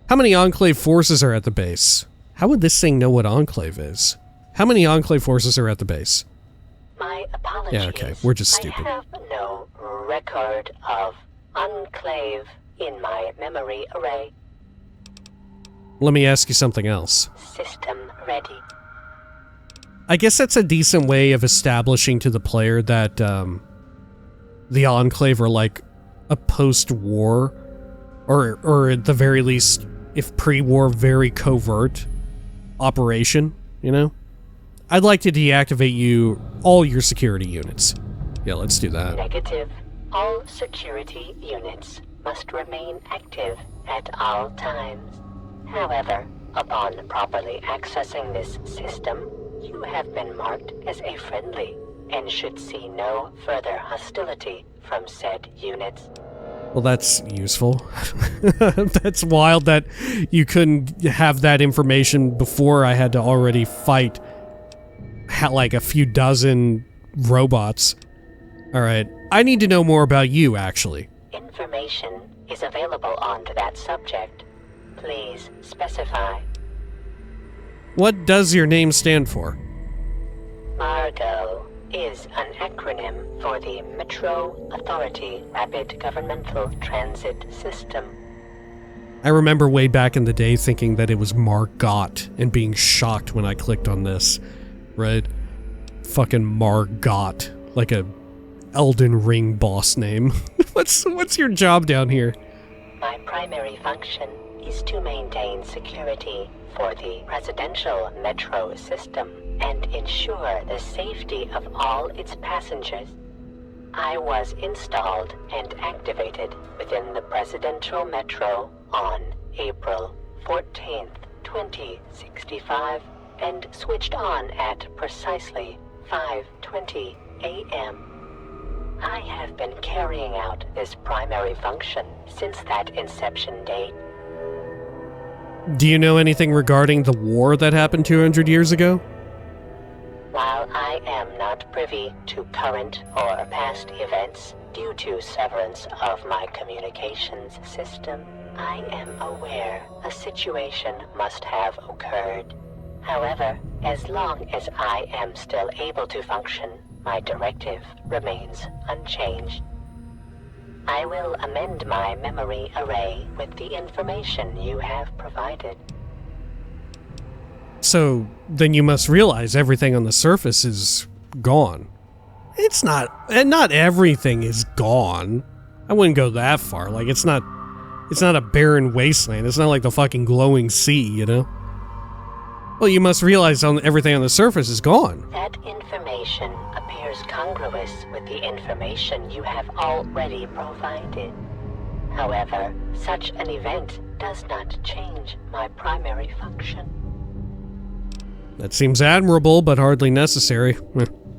How many Enclave forces are at the base? How would this thing know what Enclave is? How many Enclave forces are at the base? My apologies. Yeah, okay, we're just stupid. I have no record of Enclave in my memory array. Let me ask you something else. System ready. I guess that's a decent way of establishing to the player that the Enclave are like a post-war, or at the very least, if pre-war, very covert operation, you know? I'd like to deactivate all your security units. Yeah, let's do that. Negative. All security units must remain active at all times. However, upon properly accessing this system, You have been marked as a friendly and should see no further hostility from said units. Well, that's useful. That's wild that you couldn't have that information before I had to already fight like a few dozen robots. Alright, I need to know more about you, actually. Information is available on that subject. Please specify. What does your name stand for? M.A.R.Go. is an acronym for the Metro Authority Rapid Governmental Transit System. I remember way back in the day thinking that it was M.A.R.Go.T and being shocked when I clicked on this, right? Fucking M.A.R.Go.T, like a Elden Ring boss name. What's your job down here? My primary function is to maintain security for the presidential metro system and ensure the safety of all its passengers. I was installed and activated within the presidential metro on April 14th, 2065, and switched on at precisely 5:20 a.m. I have been carrying out this primary function since that inception date. Do you know anything regarding the war that happened 200 years ago? While I am not privy to current or past events due to severance of my communications system, I am aware a situation must have occurred. However, as long as I am still able to function, my directive remains unchanged. I will amend my memory array with the information you have provided. So, then you must realize everything on the surface is gone. It's not, and not everything is gone. I wouldn't go that far. Like, it's not a barren wasteland. It's not like the fucking glowing sea, you know? Well, you must realize everything on the surface is gone. That information appears congruous with the information you have already provided. However, such an event does not change my primary function. That seems admirable, but hardly necessary.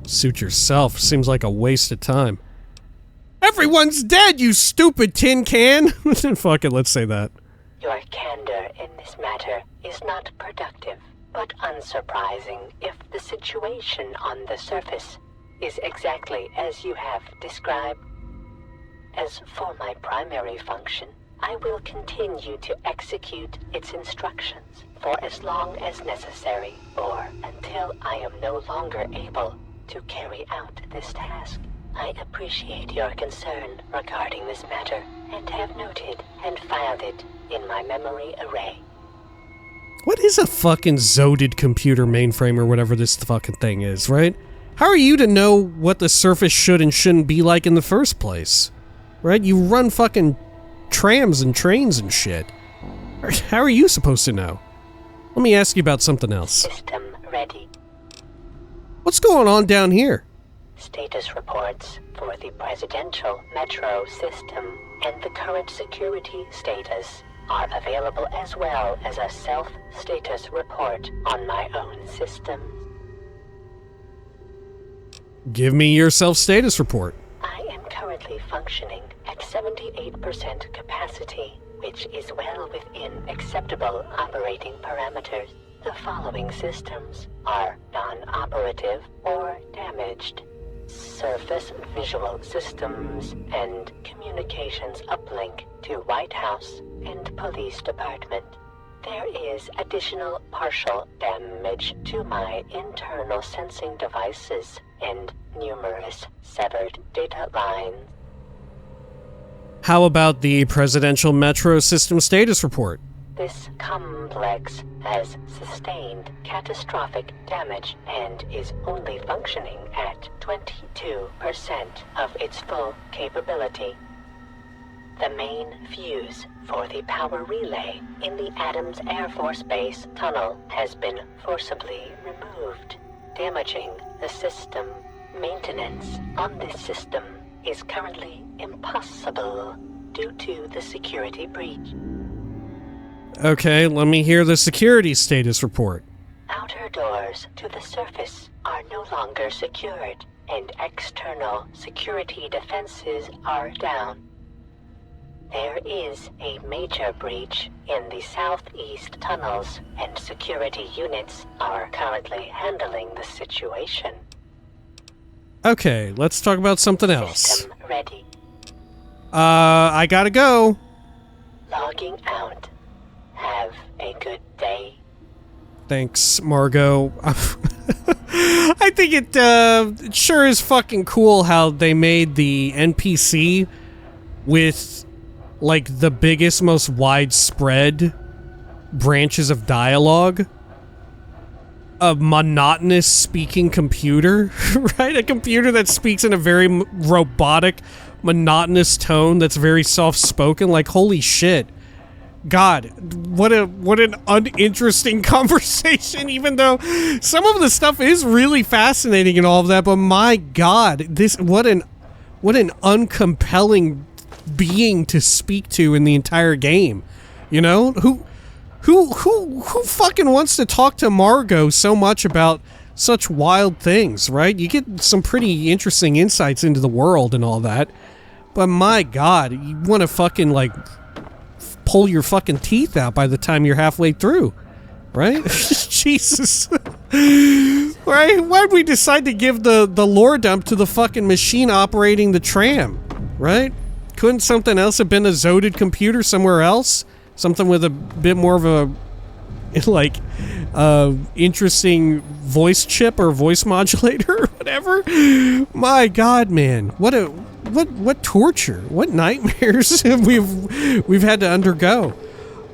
Suit yourself. Seems like a waste of time. Everyone's dead, you stupid tin can! Fuck it, let's say that. Your candor in this matter is not productive, but unsurprising if the situation on the surface is exactly as you have described. As for my primary function, I will continue to execute its instructions for as long as necessary, or until I am no longer able to carry out this task. I appreciate your concern regarding this matter, and have noted and filed it in my memory array. What is a fucking Zoded computer mainframe or whatever this fucking thing is, right? How are you to know what the surface should and shouldn't be like in the first place? Right? You run fucking trams and trains and shit. How are you supposed to know? Let me ask you about something else. System ready. What's going on down here? Status reports for the presidential metro system and the current security status are available, as well as a self-status report on my own system. Give me your self-status report. I am currently functioning at 78% capacity, which is well within acceptable operating parameters. The following systems are non-operative or damaged: surface visual systems and communications uplink to White House and Police Department. There is additional partial damage to my internal sensing devices and numerous severed data lines. How about the Presidential Metro System Status Report? This complex has sustained catastrophic damage and is only functioning at 22% of its full capability. The main fuse for the power relay in the Adams Air Force Base tunnel has been forcibly removed, damaging the system. Maintenance on this system is currently impossible due to the security breach. Okay, let me hear the security status report. Our outer doors to the surface are no longer secured, and external security defenses are down. There is a major breach in the southeast tunnels, and security units are currently handling the situation. Okay, let's talk about something else. System ready. I gotta go. Logging out. Have a good day. Thanks, Margot. I think it sure is fucking cool how they made the NPC with, like, the biggest, most widespread branches of dialogue. A monotonous speaking computer, right? A computer that speaks in a very robotic, monotonous tone that's very soft-spoken. Like, holy shit. God, what an uninteresting conversation, even though some of the stuff is really fascinating and all of that, but my God, what an uncompelling being to speak to in the entire game. You know? Who fucking wants to talk to Margot so much about such wild things, right? You get some pretty interesting insights into the world and all that, but my God, you want to fucking, like, pull your fucking teeth out by the time you're halfway through, right? Jesus. Right? Why'd we decide to give the lore dump to the fucking machine operating the tram, right? Couldn't something else have been a Zoded computer somewhere else? Something with a bit more of a, like, interesting voice chip or voice modulator or whatever? My God, man. What torture, what nightmares we've had to undergo.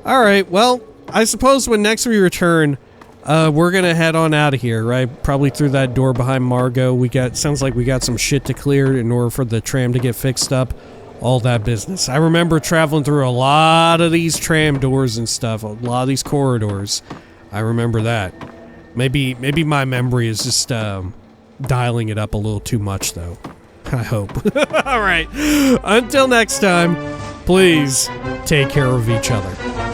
All right, well, I suppose when next we return, we're gonna head on out of here, right? Probably through that door behind Margot. Sounds like we got some shit to clear in order for the tram to get fixed up. All that business. I remember traveling through a lot of these tram doors and stuff, a lot of these corridors. I remember that. Maybe my memory is just dialing it up a little too much, though. I hope. All right. Until next time, please take care of each other.